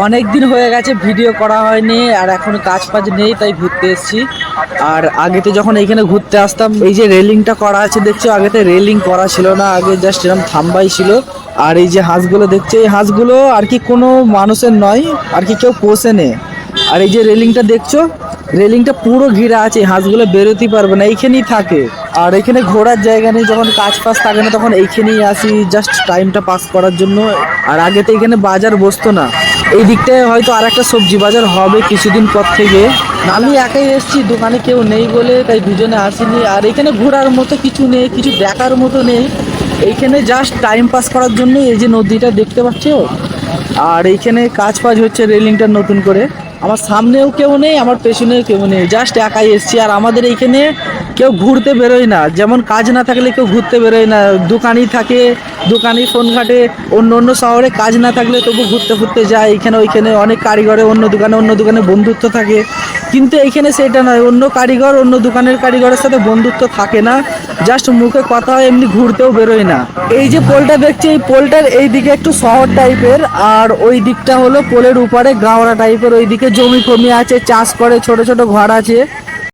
অনেক দিন হয়ে গেছে ভিডিও করা হয়নি, আর এখন কাজ ফাজ নেই, তাই ঘুরতে এসেছি। আর আগেতে যখন এইখানে ঘুরতে আসতাম, এই যে রেলিংটা করা আছে দেখছো, আগেতে রেলিং করা ছিল না, আগে জাস্ট এরকম থাম্বাই ছিল। আর এই যে হাঁসগুলো দেখছো, এই হাঁসগুলো আর কি কোনো মানুষের নয়, আর কি কেউ পোষে নে। আর এই যে রেলিংটা দেখছো, রেলিংটা পুরো ঘিরা আছে, এই হাঁসগুলো বেরোতেই পারবে না, এইখানেই থাকে। আর এখানে ঘোরার জায়গা নেই, যখন কাজ ফাজ থাকে না তখন এইখানেই আসি জাস্ট টাইমটা পাস করার জন্য। আর আগে তো এখানে বাজার বসতো না, এই দিকটায় হয়তো আর একটা সবজি বাজার হবে কিছুদিন পর থেকে। আমি একাই এসেছি, দোকানে কেউ নেই বলে তাই দুজনে আসিনি। আর এখানে ঘোরার মতো কিছু নেই, কিছু দেখার মতো নেই, এইখানে জাস্ট টাইম পাস করার জন্য এই যে নদীটা দেখতে পাচ্ছ। আর এইখানে কাজ ফাজ হচ্ছে রেলিংটা নতুন করে। আমার সামনেও কেউ নেই, আমার পেছনেও কেউ নেই, জাস্ট একাই এসেছি। আর আমাদের এইখানে কেউ ঘুরতে বেরোয় না, যেমন কাজ না থাকলে কেউ ঘুরতে বেরোয় না, দোকানই থাকে, দোকানই ফোন ঘাটে। অন্য অন্য শহরে কাজ না থাকলে তবু ঘুরতে ফুরতে যায়, এইখানে ওইখানে অনেক কারিগরে অন্য দোকানে বন্ধুত্ব থাকে। কিন্তু এইখানে সেটা নয়, অন্য কারিগর অন্য দোকানের কারিগরের সাথে বন্ধুত্ব থাকে না, জাস্ট মুখে কথা হয়, এমনি ঘুরতেও বেরোয় না। এই যে পোলটা দেখছি, এই পোলটার এই দিকে একটু শহর টাইপের, আর ওই দিকটা হলো পোলের উপরে গাওড়া টাইপের, ওই দিকে জমি ফমি আছে, চাষ করে, ছোট ছোট ঘর আছে।